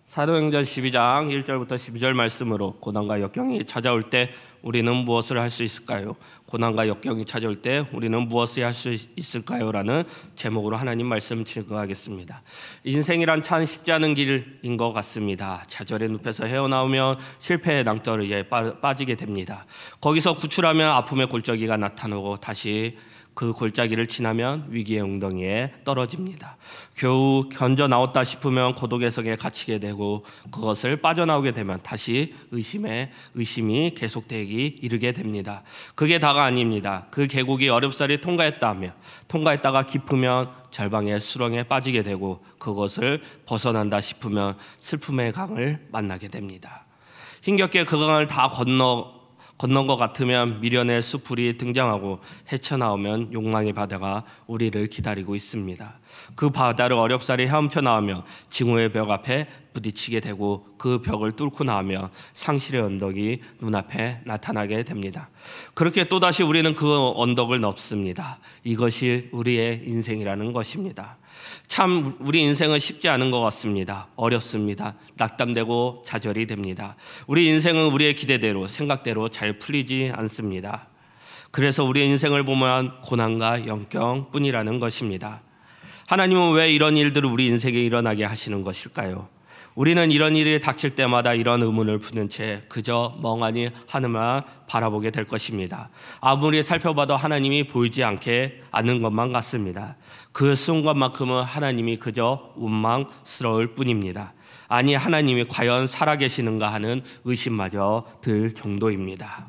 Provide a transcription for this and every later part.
사도행전 12장 1절부터 12절 말씀으로 고난과 역경이 찾아올 때 우리는 무엇을 할 수 있을까요? 고난과 역경이 찾아올 때 우리는 무엇을 할 수 있을까요? 라는 제목으로 하나님 말씀 증거하겠습니다. 인생이란 참 쉽지 않은 길인 것 같습니다. 좌절의 늪에서 헤어나오면 실패의 낭떠러지에 빠지게 됩니다. 거기서 구출하면 아픔의 골짜기가 나타나고 다시 그 골짜기를 지나면 위기의 웅덩이에 떨어집니다. 겨우 견뎌 나왔다 싶으면 고독의 성에 갇히게 되고 그것을 빠져나오게 되면 다시 의심이 계속되기 이르게 됩니다. 그게 다가 아닙니다. 그 계곡이 어렵사리 통과했다가 깊으면 절방의 수렁에 빠지게 되고 그것을 벗어난다 싶으면 슬픔의 강을 만나게 됩니다. 힘겹게 그 강을 다 건넌 것 같으면 미련의 숲풀이 등장하고 헤쳐나오면 욕망의 바다가 우리를 기다리고 있습니다. 그 바다를 어렵사리 헤엄쳐 나오며 징후의 벽 앞에 부딪히게 되고 그 벽을 뚫고 나오면 상실의 언덕이 눈앞에 나타나게 됩니다. 그렇게 또다시 우리는 그 언덕을 넘습니다. 이것이 우리의 인생이라는 것입니다. 참 우리 인생은 쉽지 않은 것 같습니다. 어렵습니다. 낙담되고 좌절이 됩니다. 우리 인생은 우리의 기대대로 생각대로 잘 풀리지 않습니다. 그래서 우리의 인생을 보면 고난과 역경뿐이라는 것입니다. 하나님은 왜 이런 일들을 우리 인생에 일어나게 하시는 것일까요? 우리는 이런 일이 닥칠 때마다 이런 의문을 푸는 채 그저 멍하니 하늘만 바라보게 될 것입니다. 아무리 살펴봐도 하나님이 보이지 않는 것만 같습니다. 그 순간만큼은 하나님이 그저 원망스러울 뿐입니다. 아니 하나님이 과연 살아계시는가 하는 의심마저 들 정도입니다.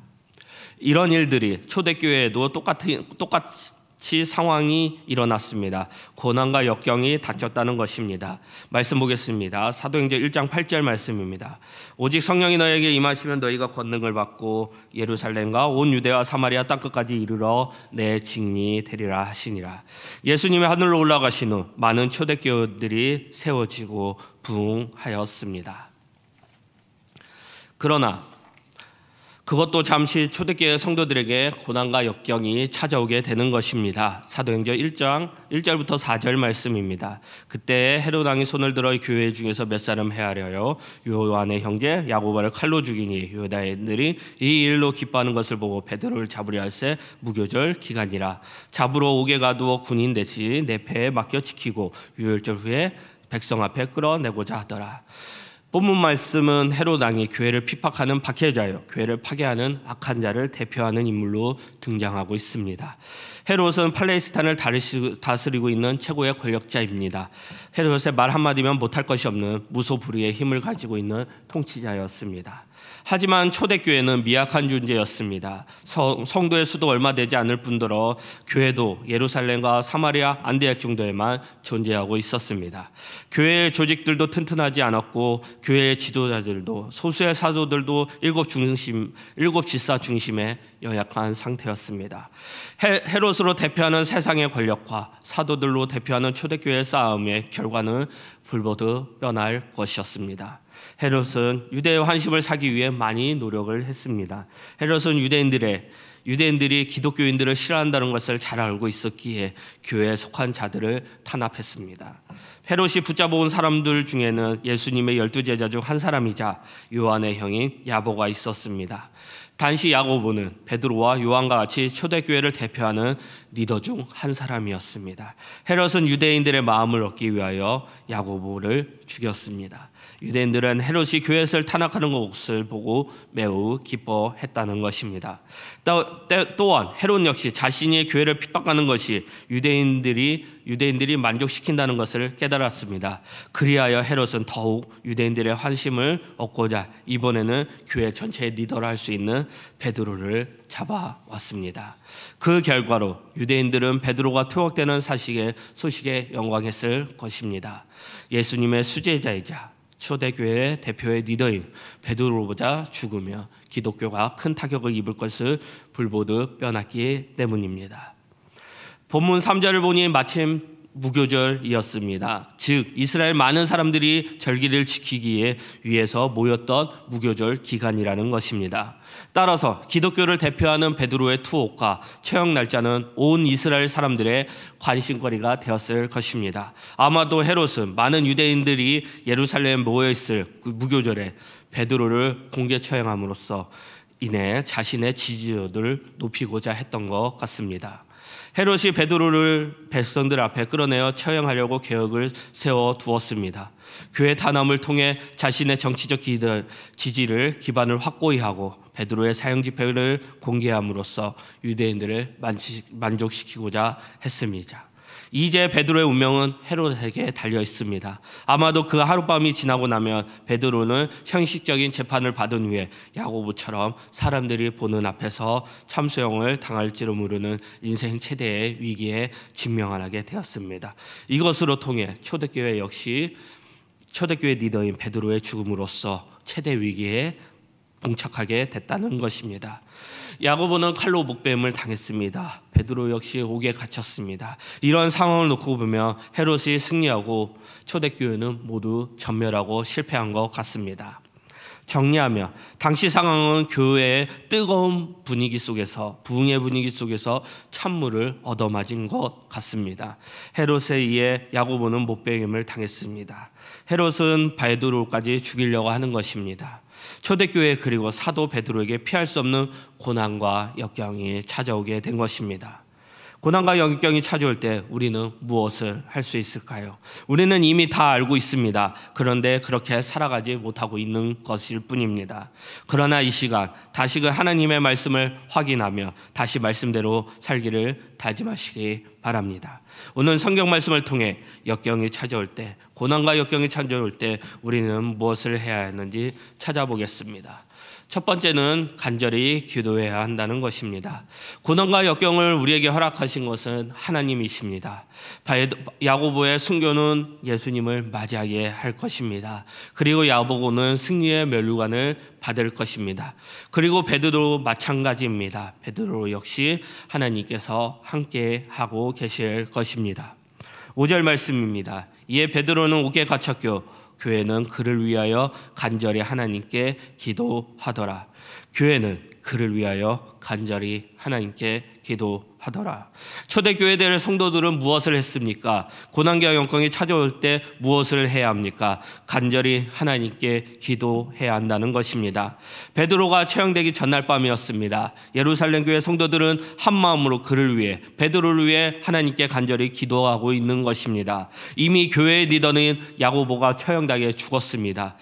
이런 일들이 초대교회에도 똑같이 상황이 일어났습니다. 고난과 역경이 닥쳤다는 것입니다. 말씀 보겠습니다. 사도행전 1장 8절 말씀입니다. 오직 성령이 너에게 임하시면 너희가 권능을 받고 예루살렘과 온 유대와 사마리아 땅끝까지 이르러 내 증인이 되리라 하시니라. 예수님이 하늘로 올라가신 후 많은 초대교회들이 세워지고 부흥하였습니다. 그러나 그것도 잠시 초대교회 성도들에게 고난과 역경이 찾아오게 되는 것입니다. 사도행전 1장 1절부터 4절 말씀입니다. 그때 헤롯 왕이 손을 들어 교회 중에서 몇 사람 헤아려요 요한의 형제 야고보를 칼로 죽이니 유다인들이 이 일로 기뻐하는 것을 보고 베드로를 잡으려 할새 무교절 기간이라. 잡으러 오게 가두어 군인 대신 내 배에 맡겨 지키고 유월절 후에 백성 앞에 끌어내고자 하더라. 본문 말씀은 헤롯 왕이 교회를 핍박하는 박해자요, 교회를 파괴하는 악한 자를 대표하는 인물로 등장하고 있습니다. 헤롯은 팔레스타인을 다스리고 있는 최고의 권력자입니다. 헤롯의 말 한마디면 못할 것이 없는 무소불위의 힘을 가지고 있는 통치자였습니다. 하지만 초대교회는 미약한 존재였습니다. 성도의 수도 얼마 되지 않을 뿐더러 교회도 예루살렘과 사마리아 안디옥 정도에만 존재하고 있었습니다. 교회의 조직들도 튼튼하지 않았고 교회의 지도자들도 소수의 사도들도 일곱 지사 중심의 연약한 상태였습니다. 헤롯으로 대표하는 세상의 권력과 사도들로 대표하는 초대교회의 싸움의 결과는 불보듯 뻔할 것이었습니다. 헤롯은 유대의 환심을 사기 위해 많이 노력을 했습니다. 헤롯은 유대인들이 기독교인들을 싫어한다는 것을 잘 알고 있었기에 교회에 속한 자들을 탄압했습니다. 헤롯이 붙잡아온 사람들 중에는 예수님의 12제자 중 한 사람이자 요한의 형인 야고보가 있었습니다. 당시 야고보는 베드로와 요한과 같이 초대교회를 대표하는 리더 중 한 사람이었습니다. 헤롯은 유대인들의 마음을 얻기 위하여 야고보를 죽였습니다. 유대인들은 헤롯이 교회를 탄압하는 것을 보고 매우 기뻐했다는 것입니다. 또한 헤롯 역시 자신이 교회를 핍박하는 것이 유대인들이 만족시킨다는 것을 깨달았습니다. 그리하여 헤롯은 더욱 유대인들의 환심을 얻고자 이번에는 교회 전체의 리더를 할 수 있는 베드로를 잡아왔습니다. 그 결과로 유대인들은 베드로가 투옥되는 소식에 영광했을 것입니다. 예수님의 수제자이자 초대교회의 대표의 리더인 베드로보다 죽으며 기독교가 큰 타격을 입을 것을 불보듯 뼈났기 때문입니다. 본문 3절을 보니 마침 무교절이었습니다. 즉 이스라엘 많은 사람들이 절기를 지키기 위해서 모였던 무교절 기간이라는 것입니다. 따라서 기독교를 대표하는 베드로의 투옥과 처형 날짜는 온 이스라엘 사람들의 관심거리가 되었을 것입니다. 아마도 헤롯은 많은 유대인들이 예루살렘에 모여있을 그 무교절에 베드로를 공개 처형함으로써 인해 자신의 지지도를 높이고자 했던 것 같습니다. 헤롯이 베드로를 백성들 앞에 끌어내어 처형하려고 계획을 세워두었습니다. 교회 단합을 통해 자신의 정치적 지지를 기반을 확고히 하고 베드로의 사형 집회를 공개함으로써 유대인들을 만족시키고자 했습니다. 이제 베드로의 운명은 헤롯에게 달려 있습니다. 아마도 그 하룻밤이 지나고 나면 베드로는 형식적인 재판을 받은 후에 야고보처럼 사람들이 보는 앞에서 참수형을 당할지도 모르는 인생 최대의 위기에 직면하게 되었습니다. 이것으로 통해 초대교회 역시 초대교회 리더인 베드로의 죽음으로써 최대 위기에 봉착하게 됐다는 것입니다. 야고보는 칼로 목뱀을 당했습니다. 베드로 역시 옥에 갇혔습니다. 이런 상황을 놓고 보면 헤롯이 승리하고 초대교회는 모두 전멸하고 실패한 것 같습니다. 정리하며 당시 상황은 교회의 뜨거운 분위기 속에서 부흥의 분위기 속에서 찬물을 얻어맞은 것 같습니다. 헤롯에 의해 야고보는 못뱀을 당했습니다. 헤롯은 베드로까지 죽이려고 하는 것입니다. 초대교회 그리고 사도 베드로에게 피할 수 없는 고난과 역경이 찾아오게 된 것입니다. 고난과 역경이 찾아올 때 우리는 무엇을 할 수 있을까요? 우리는 이미 다 알고 있습니다. 그런데 그렇게 살아가지 못하고 있는 것일 뿐입니다. 그러나 이 시간 다시금 하나님의 말씀을 확인하며 다시 말씀대로 살기를 다짐하시기 바랍니다. 오늘 성경 말씀을 통해 역경이 찾아올 때, 고난과 역경이 찾아올 때 우리는 무엇을 해야 하는지 찾아보겠습니다. 첫 번째는 간절히 기도해야 한다는 것입니다. 고난과 역경을 우리에게 허락하신 것은 하나님이십니다. 야고보의 순교는 예수님을 맞이하게 할 것입니다. 그리고 야고보는 승리의 면류관을 받을 것입니다. 그리고 베드로 마찬가지입니다. 베드로 역시 하나님께서 함께 하고 계실 것입니다. 5절 말씀입니다. 이에 베드로는 옥에 갇혔고 교회는 그를 위하여 간절히 하나님께 기도하더라. 교회는 그를 위하여 간절히 하나님께 기도하더라. 초대교회들 성도들은 무엇을 했습니까? 고난과 역경이 찾아올 때 무엇을 해야 합니까? 간절히 하나님께 기도해야 한다는 것입니다. 베드로가 처형되기 전날 밤이었습니다. 예루살렘 교회 성도들은 한 마음으로 그를 위해, 베드로를 위해 하나님께 간절히 기도하고 있는 것입니다. 이미 교회의 리더는 야고보가 처형당해 죽었습니다.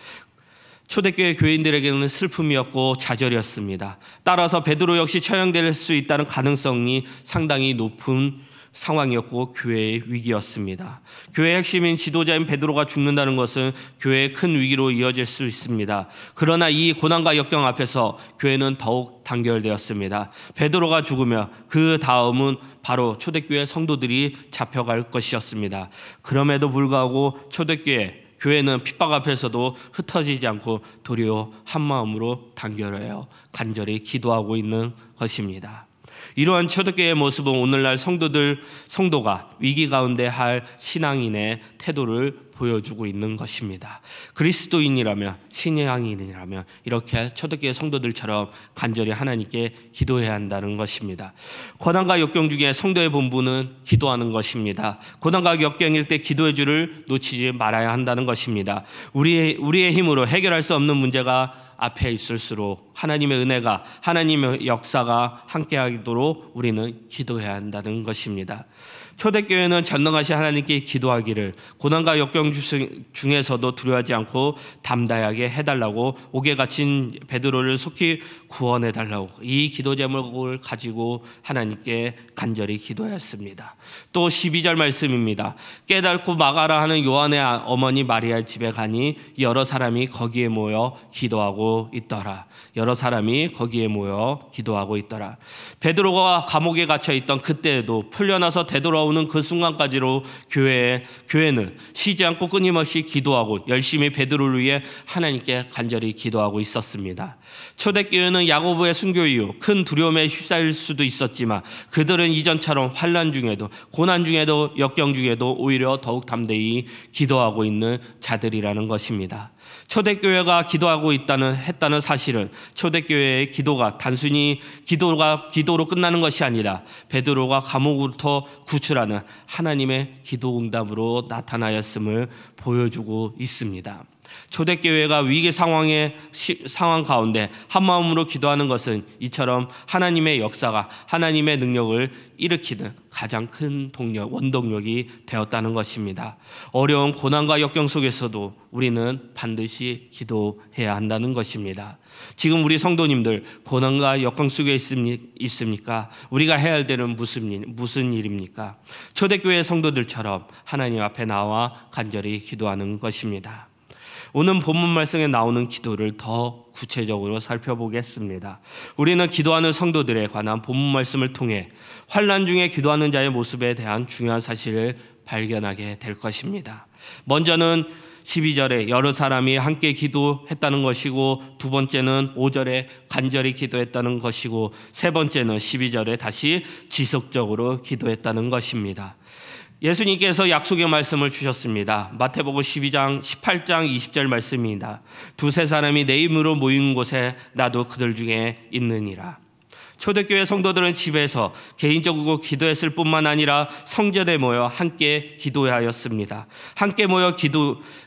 초대교회 교인들에게는 슬픔이었고 좌절이었습니다. 따라서 베드로 역시 처형될 수 있다는 가능성이 상당히 높은 상황이었고 교회의 위기였습니다. 교회의 핵심인 지도자인 베드로가 죽는다는 것은 교회의 큰 위기로 이어질 수 있습니다. 그러나 이 고난과 역경 앞에서 교회는 더욱 단결되었습니다. 베드로가 죽으며 그 다음은 바로 초대교회 성도들이 잡혀갈 것이었습니다. 그럼에도 불구하고 교회는 핍박 앞에서도 흩어지지 않고 도리어 한 마음으로 단결하여 간절히 기도하고 있는 것입니다. 이러한 초대교회의 모습은 오늘날 성도가 위기 가운데 할 신앙인의 태도를 보여주고 있는 것입니다. 그리스도인이라면, 신앙인이라면 이렇게 초대교회 성도들처럼 간절히 하나님께 기도해야 한다는 것입니다. 고난과 역경 중에 성도의 본분은 기도하는 것입니다. 고난과 역경일 때 기도의 줄을 놓치지 말아야 한다는 것입니다. 우리의 힘으로 해결할 수 없는 문제가 앞에 있을수록 하나님의 은혜가, 하나님의 역사가 함께하도록 우리는 기도해야 한다는 것입니다. 초대교회는 전능하신 하나님께 기도하기를 고난과 역경 중에서도 두려워하지 않고 담대하게 해달라고, 옥에 갇힌 베드로를 속히 구원해달라고 이 기도 제목을 가지고 하나님께 간절히 기도했습니다. 또 12절 말씀입니다. 깨닫고 막아라 하는 요한의 어머니 마리아 집에 가니 여러 사람이 거기에 모여 기도하고 있더라. 여러 사람이 거기에 모여 기도하고 있더라. 베드로가 감옥에 갇혀 있던 그때에도 풀려나서 되돌아온 기도하는 그 순간까지로 교회는 쉬지 않고 끊임없이 기도하고 열심히 베드로를 위해 하나님께 간절히 기도하고 있었습니다. 초대교회는 야고보의 순교 이후 큰 두려움에 휩싸일 수도 있었지만 그들은 이전처럼 환난 중에도 고난 중에도 역경 중에도 오히려 더욱 담대히 기도하고 있는 자들이라는 것입니다. 초대교회가 기도하고 했다는 사실은 초대교회의 기도가 단순히 기도로 끝나는 것이 아니라 베드로가 감옥으로부터 구출하는 하나님의 기도 응답으로 나타나였음을 보여주고 있습니다. 초대교회가 위기 상황 가운데 한마음으로 기도하는 것은 이처럼 하나님의 역사가 하나님의 능력을 일으키는 가장 큰 원동력이 되었다는 것입니다. 어려운 고난과 역경 속에서도 우리는 반드시 기도해야 한다는 것입니다. 지금 우리 성도님들 고난과 역경 속에 있습니까? 우리가 해야 할 때는 무슨 일입니까? 초대교회 성도들처럼 하나님 앞에 나와 간절히 기도하는 것입니다. 오늘 본문 말씀에 나오는 기도를 더 구체적으로 살펴보겠습니다. 우리는 기도하는 성도들에 관한 본문 말씀을 통해 환난 중에 기도하는 자의 모습에 대한 중요한 사실을 발견하게 될 것입니다. 먼저는 12절에 여러 사람이 함께 기도했다는 것이고, 두 번째는 5절에 간절히 기도했다는 것이고, 세 번째는 12절에 다시 지속적으로 기도했다는 것입니다. 예수님께서 약속의 말씀을 주셨습니다. 마태복음 12장 18장 20절 말씀입니다. 두세 사람이 내 이름으로 모인 곳에 나도 그들 중에 있느니라. 초대교회 성도들은 집에서 개인적으로 기도했을 뿐만 아니라 성전에 모여 함께 기도하였습니다. 함께 모여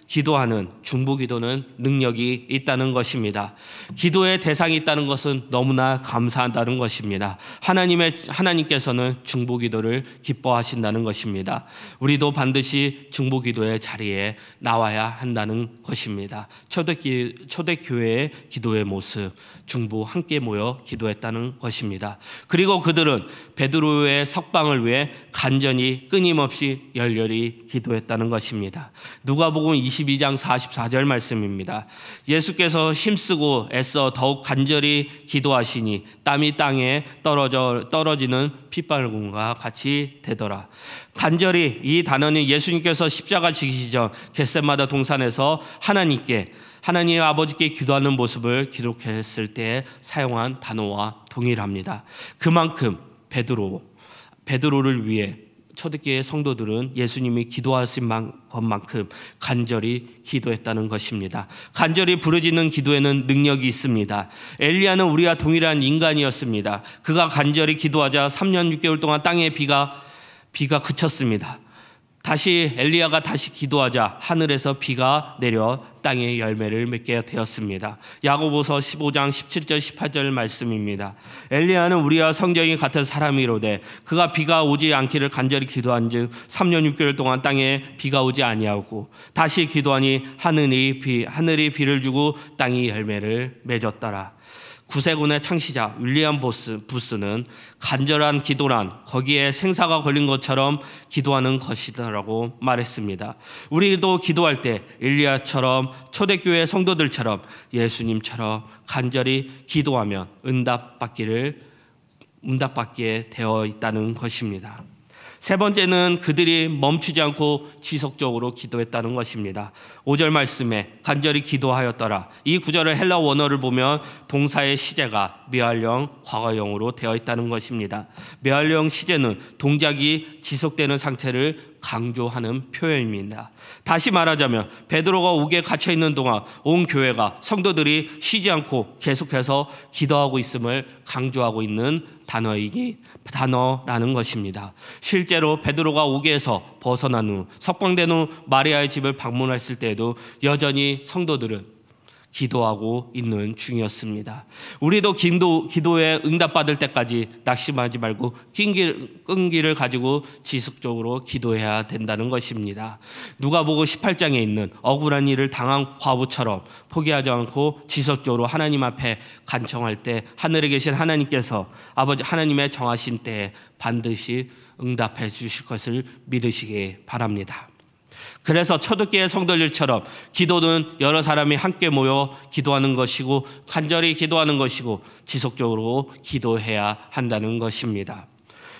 기도하는 중보기도는 능력이 있다는 것입니다. 기도의 대상이 있다는 것은 너무나 감사한다는 것입니다. 하나님께서는 중보기도를 기뻐하신다는 것입니다. 우리도 반드시 중보기도의 자리에 나와야 한다는 것입니다. 초대교회의 기도의 모습, 중보 함께 모여 기도했다는 것입니다. 그리고 그들은 베드로의 석방을 위해 간절히 끊임없이 열렬히 기도했다는 것입니다. 누가복음 22장 44절 말씀입니다. 예수께서 힘쓰고 애써 더욱 간절히 기도하시니 땀이 땅에 떨어지는 핏방울과 같이 되더라. 간절히, 이 단어는 예수님께서 십자가 지기시 전 겟세마네 동산에서 하나님 아버지께 기도하는 모습을 기록했을 때 사용한 단어와 동일합니다. 그만큼 베드로를 위해 초대교회 성도들은 예수님이 기도하신 것만큼 간절히 기도했다는 것입니다. 간절히 부르짖는 기도에는 능력이 있습니다. 엘리야는 우리와 동일한 인간이었습니다. 그가 간절히 기도하자 3년 6개월 동안 땅에 비가 그쳤습니다. 엘리야가 다시 기도하자 하늘에서 비가 내려 땅에 열매를 맺게 되었습니다. 야고보서 15장 17절 18절 말씀입니다. 엘리야는 우리와 성정이 같은 사람이로되 그가 비가 오지 않기를 간절히 기도한즉 3년 6개월 동안 땅에 비가 오지 아니하고 다시 기도하니 하늘이 비를 주고 땅이 열매를 맺었더라. 구세군의 창시자 윌리엄 부스는 간절한 기도란 거기에 생사가 걸린 것처럼 기도하는 것이다라고 말했습니다. 우리도 기도할 때 엘리야처럼 초대교회 성도들처럼 예수님처럼 간절히 기도하면 응답받게 되어 있다는 것입니다. 세 번째는 그들이 멈추지 않고 지속적으로 기도했다는 것입니다. 5절 말씀에 간절히 기도하였더라. 이 구절의 헬라 원어를 보면 동사의 시제가 메알령 과거형으로 되어 있다는 것입니다. 메알령 시제는 동작이 지속되는 상태를 강조하는 표현입니다. 다시 말하자면 베드로가 옥에 갇혀 있는 동안 온 교회가 성도들이 쉬지 않고 계속해서 기도하고 있음을 강조하고 있는 단어라는 것입니다. 실제로 베드로가 옥에서 벗어난 후 석방된 후 마리아의 집을 방문했을 때에도 여전히 성도들은 기도하고 있는 중이었습니다. 우리도 기도에 응답받을 때까지 낙심하지 말고 끈기를 가지고 지속적으로 기도해야 된다는 것입니다. 누가복음 18장에 있는 억울한 일을 당한 과부처럼 포기하지 않고 지속적으로 하나님 앞에 간청할 때 하늘에 계신 하나님께서 아버지 하나님의 정하신 때에 반드시 응답해 주실 것을 믿으시기 바랍니다. 그래서 초대교회 성도들처럼 기도는 여러 사람이 함께 모여 기도하는 것이고 간절히 기도하는 것이고 지속적으로 기도해야 한다는 것입니다.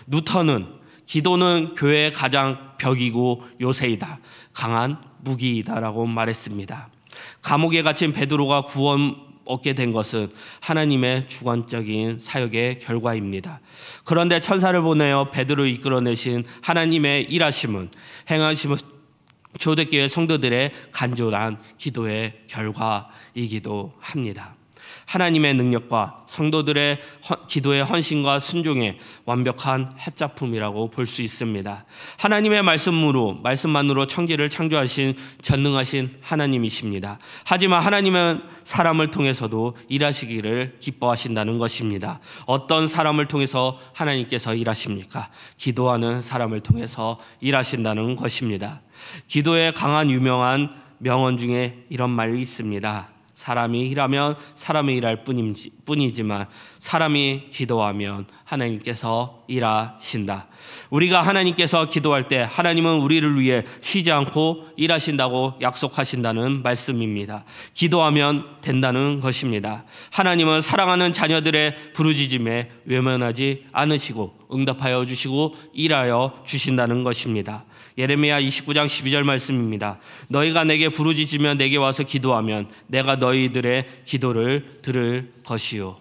루터는 기도는 교회의 가장 벽이고 요새이다. 강한 무기이다라고 말했습니다. 감옥에 갇힌 베드로가 구원 얻게 된 것은 하나님의 주관적인 사역의 결과입니다. 그런데 천사를 보내어 베드로를 이끌어내신 하나님의 일하심은 행하심은 초대교회 성도들의 간절한 기도의 결과이기도 합니다. 하나님의 능력과 성도들의 기도의 헌신과 순종의 완벽한 해작품이라고 볼 수 있습니다. 하나님의 말씀만으로 천지를 창조하신 전능하신 하나님이십니다. 하지만 하나님은 사람을 통해서도 일하시기를 기뻐하신다는 것입니다. 어떤 사람을 통해서 하나님께서 일하십니까? 기도하는 사람을 통해서 일하신다는 것입니다. 기도의 강한 유명한 명언 중에 이런 말이 있습니다. 사람이 일하면 사람이 일할 뿐이지만 사람이 기도하면 하나님께서 일하신다. 우리가 하나님께서 기도할 때 하나님은 우리를 위해 쉬지 않고 일하신다고 약속하신다는 말씀입니다. 기도하면 된다는 것입니다. 하나님은 사랑하는 자녀들의 부르짖음에 외면하지 않으시고 응답하여 주시고 일하여 주신다는 것입니다. 예레미야 29장 12절 말씀입니다. 너희가 내게 부르짖으며 내게 와서 기도하면 내가 너희들의 기도를 들을 것이요.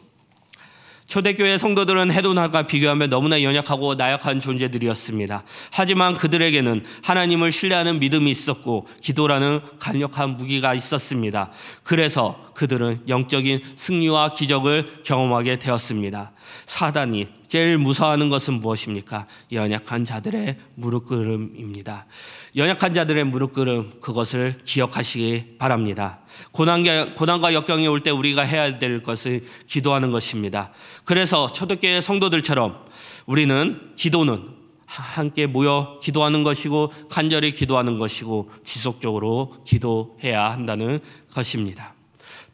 초대교회 성도들은 헤도나가 비교하며 너무나 연약하고 나약한 존재들이었습니다. 하지만 그들에게는 하나님을 신뢰하는 믿음이 있었고 기도라는 강력한 무기가 있었습니다. 그래서 그들은 영적인 승리와 기적을 경험하게 되었습니다. 사단이 제일 무서워하는 것은 무엇입니까? 연약한 자들의 무릎꿇음입니다. 연약한 자들의 무릎꿇음, 그것을 기억하시기 바랍니다. 고난과 역경이 올 때 우리가 해야 될 것은 기도하는 것입니다. 그래서 초대교회 성도들처럼 우리는 기도는 함께 모여 기도하는 것이고 간절히 기도하는 것이고 지속적으로 기도해야 한다는 것입니다.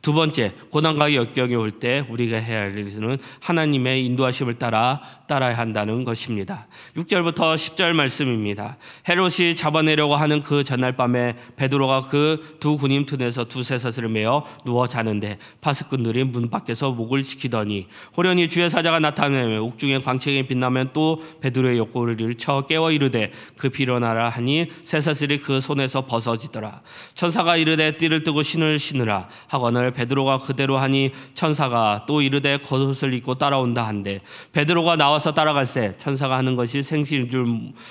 두 번째, 고난과 역경이 올 때 우리가 해야 할 일은 하나님의 인도하심을 따라야 한다는 것입니다. 6절부터 10절 말씀입니다. 헤롯이 잡아내려고 하는 그 전날 밤에 베드로가 그 두 군임 틈에서 두 쇠사슬을 메어 누워 자는데 파수꾼들이 문 밖에서 목을 지키더니 호련히 주의 사자가 나타나며 옥중에 광채가 빛나면 또 베드로의 옆구리를 쳐 깨워 이르되 급히 일어나라 하니 쇠사슬이 그 손에서 벗어지더라. 천사가 이르되 띠를 뜨고 신을 신으라 하거늘 베드로가 그대로 하니 천사가 또 이르되 겉옷을 입고 따라온다 한데 베드로가 나와서 따라갈새 천사가 하는 것이 생시인 줄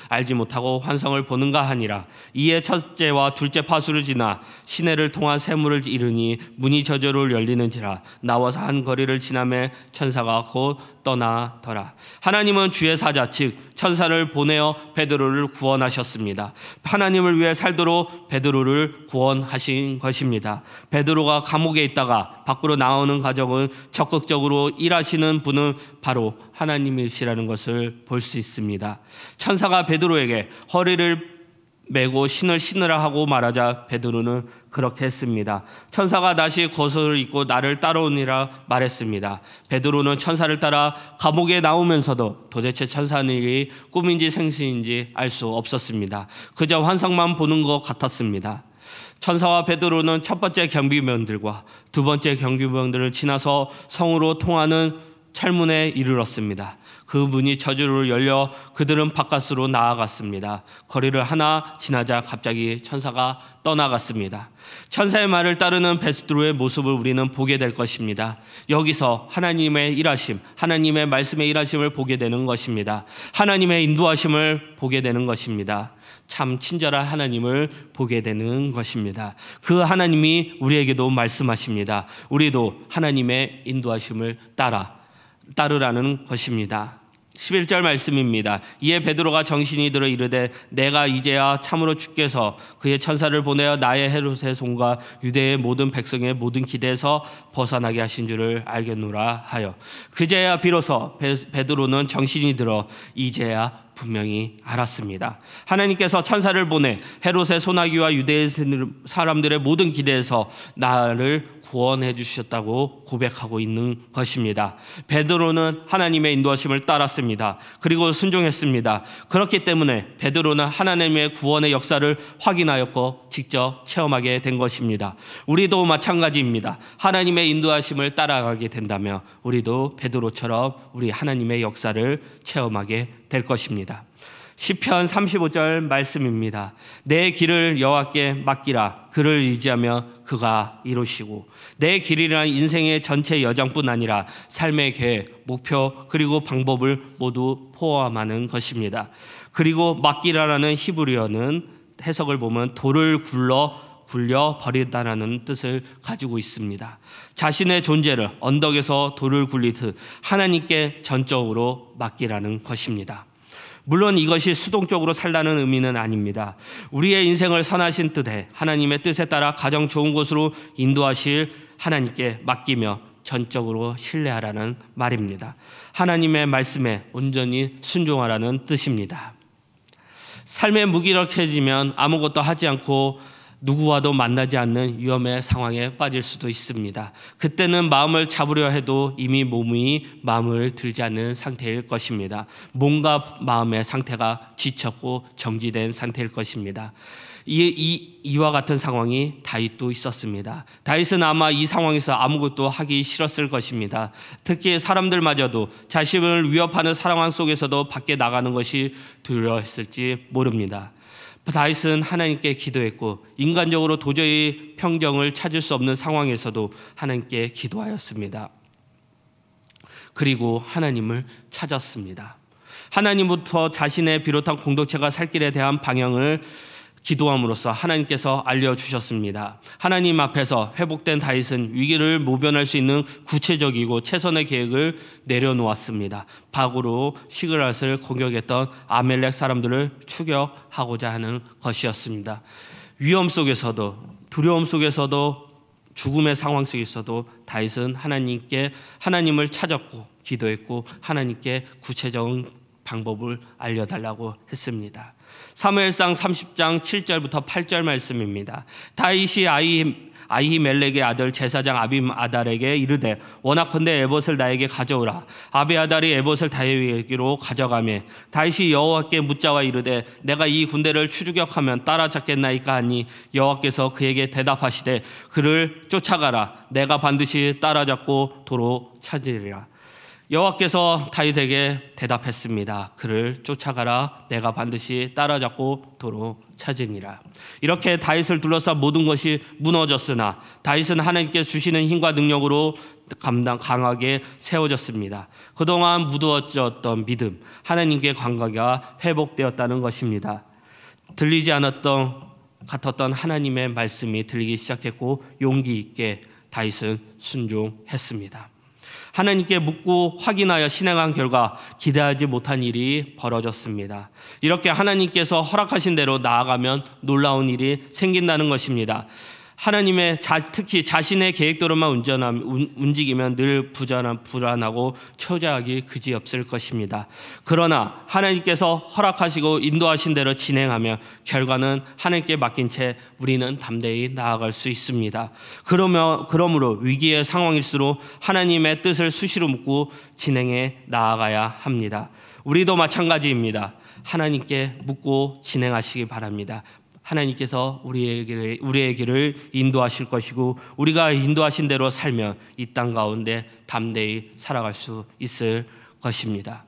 알지 못하고 환상을 보는가 하니라. 이에 첫째와 둘째 파수를 지나 시내를 통한 세물을 이르니 문이 저절로 열리는지라. 나와서 한 거리를 지나매 천사가 곧 떠나더라. 하나님은 주의 사자 즉 천사를 보내어 베드로를 구원하셨습니다. 하나님을 위해 살도록 베드로를 구원하신 것입니다. 베드로가 감옥에 있다가 밖으로 나오는 과정은 적극적으로 일하시는 분은 바로 하나님이시라는 것을 볼 수 있습니다. 천사가 베드로에게 허리를 메고 신을 신으라 하고 말하자 베드로는 그렇게 했습니다. 천사가 다시 겉옷을 입고 나를 따라오니라 말했습니다. 베드로는 천사를 따라 감옥에 나오면서도 도대체 천사는 일이 꿈인지 생시인지 알 수 없었습니다. 그저 환상만 보는 것 같았습니다. 천사와 베드로는 첫 번째 경비병들과 두 번째 경비병들을 지나서 성으로 통하는 철문에 이르렀습니다. 그 문이 저절로 열려 그들은 바깥으로 나아갔습니다. 거리를 하나 지나자 갑자기 천사가 떠나갔습니다. 천사의 말을 따르는 베드로의 모습을 우리는 보게 될 것입니다. 여기서 하나님의 일하심, 하나님의 말씀의 일하심을 보게 되는 것입니다. 하나님의 인도하심을 보게 되는 것입니다. 참 친절한 하나님을 보게 되는 것입니다. 그 하나님이 우리에게도 말씀하십니다. 우리도 하나님의 인도하심을 따르라는 것입니다. 11절 말씀입니다. 이에 베드로가 정신이 들어 이르되 내가 이제야 참으로 주께서 그의 천사를 보내어 나의 헤롯의 손과 유대의 모든 백성의 모든 기대에서 벗어나게 하신 줄을 알겠노라 하여 그제야 비로소 베드로는 정신이 들어 이제야 분명히 알았습니다. 하나님께서 천사를 보내 헤롯의 소나기와 유대의 사람들의 모든 기대에서 나를 구원해 주셨다고 고백하고 있는 것입니다. 베드로는 하나님의 인도하심을 따랐습니다. 그리고 순종했습니다. 그렇기 때문에 베드로는 하나님의 구원의 역사를 확인하였고 직접 체험하게 된 것입니다. 우리도 마찬가지입니다. 하나님의 인도하심을 따라가게 된다면 우리도 베드로처럼 우리 하나님의 역사를 체험하게 될 것입니다. 시편 35절 말씀입니다. 내 길을 여호와께 맡기라. 그를 의지하며 그가 이루시고, 내 길이란 인생의 전체 여정뿐 아니라 삶의 계획, 목표 그리고 방법을 모두 포함하는 것입니다. 그리고 맡기라라는 히브리어는 해석을 보면 돌을 굴려 버리다라는 뜻을 가지고 있습니다. 자신의 존재를 언덕에서 돌을 굴리듯 하나님께 전적으로 맡기라는 것입니다. 물론 이것이 수동적으로 살라는 의미는 아닙니다. 우리의 인생을 선하신 뜻에 하나님의 뜻에 따라 가장 좋은 곳으로 인도하실 하나님께 맡기며 전적으로 신뢰하라는 말입니다. 하나님의 말씀에 온전히 순종하라는 뜻입니다. 삶의 무기력해지면 아무것도 하지 않고 누구와도 만나지 않는 위험의 상황에 빠질 수도 있습니다. 그때는 마음을 잡으려 해도 이미 몸이 마음을 들지 않는 상태일 것입니다. 몸과 마음의 상태가 지쳤고 정지된 상태일 것입니다. 이와 같은 상황이 다윗도 있었습니다. 다윗은 아마 이 상황에서 아무것도 하기 싫었을 것입니다. 특히 사람들마저도 자신을 위협하는 상황 속에서도 밖에 나가는 것이 두려웠을지 모릅니다. 다윗은 하나님께 기도했고 인간적으로 도저히 평정을 찾을 수 없는 상황에서도 하나님께 기도하였습니다. 그리고 하나님을 찾았습니다. 하나님부터 자신의 비롯한 공동체가 살 길에 대한 방향을 기도함으로써 하나님께서 알려주셨습니다. 하나님 앞에서 회복된 다윗은 위기를 모면할 수 있는 구체적이고 최선의 계획을 내려놓았습니다. 박으로 시그랏을 공격했던 아멜렉 사람들을 추격하고자 하는 것이었습니다. 위험 속에서도, 두려움 속에서도, 죽음의 상황 속에서도 다윗은 하나님을 찾았고 기도했고 하나님께 구체적인 방법을 알려달라고 했습니다. 사무엘상 30장 7절부터 8절 말씀입니다. 다윗이 아히멜렉의 아들 제사장 아비아달에게 이르되 원하건대 에봇을 나에게 가져오라. 아비아달이 에봇을 다윗에게로 가져가매 다윗이 여호와께 묻자와 이르되 내가 이 군대를 추격하면 따라잡겠나이까 하니 여호와께서 그에게 대답하시되 그를 쫓아가라. 내가 반드시 따라잡고 도로 찾으리라. 여호와께서 다윗에게 대답했습니다. 그를 쫓아가라. 내가 반드시 따라잡고 도로 찾으니라. 이렇게 다윗을 둘러싸 모든 것이 무너졌으나 다윗은 하나님께 주시는 힘과 능력으로 강하게 세워졌습니다. 그동안 무더워졌던 믿음, 하나님께 관계가 회복되었다는 것입니다. 들리지 같았던 하나님의 말씀이 들리기 시작했고 용기 있게 다윗은 순종했습니다. 하나님께 묻고 확인하여 실행한 결과 기대하지 못한 일이 벌어졌습니다. 이렇게 하나님께서 허락하신 대로 나아가면 놀라운 일이 생긴다는 것입니다. 하나님의 특히 자신의 계획대로만 움직이면 늘 불안하고 초조하기 그지없을 것입니다. 그러나 하나님께서 허락하시고 인도하신 대로 진행하며 결과는 하나님께 맡긴 채 우리는 담대히 나아갈 수 있습니다. 그러므로 위기의 상황일수록 하나님의 뜻을 수시로 묻고 진행해 나아가야 합니다. 우리도 마찬가지입니다. 하나님께 묻고 진행하시기 바랍니다. 하나님께서 우리의 길을 인도하실 것이고 우리가 인도하신 대로 살면 이 땅 가운데 담대히 살아갈 수 있을 것입니다.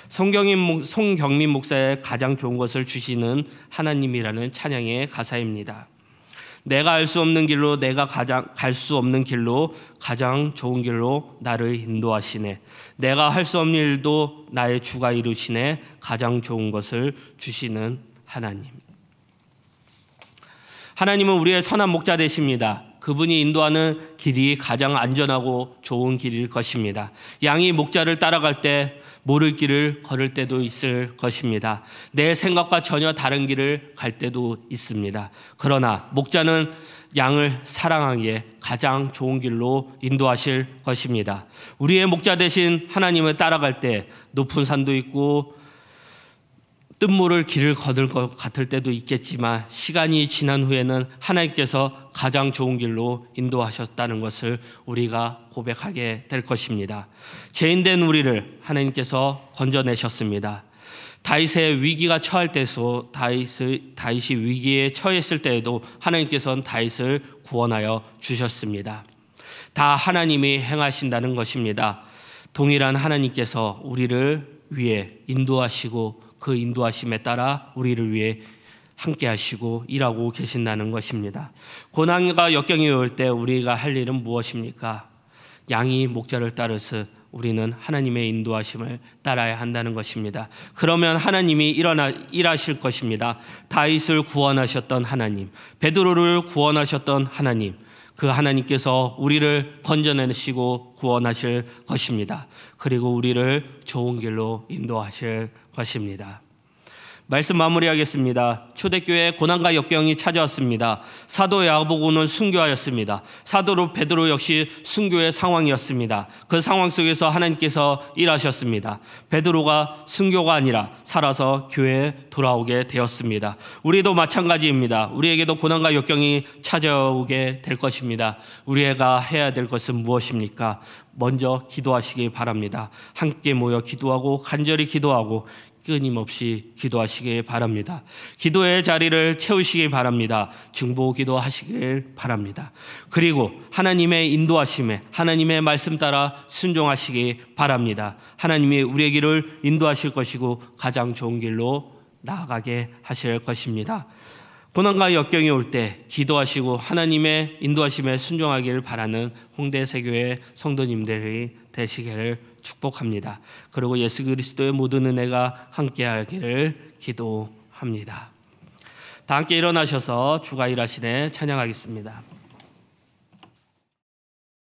송경민 목사의 가장 좋은 것을 주시는 하나님이라는 찬양의 가사입니다. 내가 알 수 없는 길로 내가 갈 수 없는 길로 가장 좋은 길로 나를 인도하시네. 내가 할 수 없는 일도 나의 주가 이루시네. 가장 좋은 것을 주시는 하나님. 하나님은 우리의 선한 목자 되십니다. 그분이 인도하는 길이 가장 안전하고 좋은 길일 것입니다. 양이 목자를 따라갈 때 모를 길을 걸을 때도 있을 것입니다. 내 생각과 전혀 다른 길을 갈 때도 있습니다. 그러나 목자는 양을 사랑하기에 가장 좋은 길로 인도하실 것입니다. 우리의 목자 되신 하나님을 따라갈 때 높은 산도 있고 뜬모를 길을 거둘 것 같을 때도 있겠지만 시간이 지난 후에는 하나님께서 가장 좋은 길로 인도하셨다는 것을 우리가 고백하게 될 것입니다. 죄인된 우리를 하나님께서 건져내셨습니다. 다윗의 위기가 처할 때에도 다윗이 위기에 처했을 때에도 하나님께서는 다윗을 구원하여 주셨습니다. 다 하나님이 행하신다는 것입니다. 동일한 하나님께서 우리를 위해 인도하시고 그 인도하심에 따라 우리를 위해 함께 하시고 일하고 계신다는 것입니다. 고난과 역경이 올 때 우리가 할 일은 무엇입니까? 양이 목자를 따르듯 우리는 하나님의 인도하심을 따라야 한다는 것입니다. 그러면 하나님이 일하실 것입니다. 다윗을 구원하셨던 하나님, 베드로를 구원하셨던 하나님, 그 하나님께서 우리를 건져내시고 구원하실 것입니다. 그리고 우리를 좋은 길로 인도하실 것입니다. 말씀 마무리하겠습니다. 초대교회에 고난과 역경이 찾아왔습니다. 사도 야고보는 순교하였습니다. 사도 베드로 역시 순교의 상황이었습니다. 그 상황 속에서 하나님께서 일하셨습니다. 베드로가 순교가 아니라 살아서 교회에 돌아오게 되었습니다. 우리도 마찬가지입니다. 우리에게도 고난과 역경이 찾아오게 될 것입니다. 우리가 해야 될 것은 무엇입니까? 먼저 기도하시기 바랍니다. 함께 모여 기도하고 간절히 기도하고 끊임없이 기도하시길 바랍니다. 기도의 자리를 채우시기 바랍니다. 중보 기도하시길 바랍니다. 그리고 하나님의 인도하심에 하나님의 말씀 따라 순종하시기 바랍니다. 하나님이 우리의 길을 인도하실 것이고 가장 좋은 길로 나아가게 하실 것입니다. 고난과 역경이 올 때 기도하시고 하나님의 인도하심에 순종하기를 바라는 홍대 세교회 성도님들이 되시기를 축복합니다. 그리고 예수 그리스도의 모든 은혜가 함께하기를 기도합니다. 다 함께 일어나셔서 주가 일하시네 찬양하겠습니다.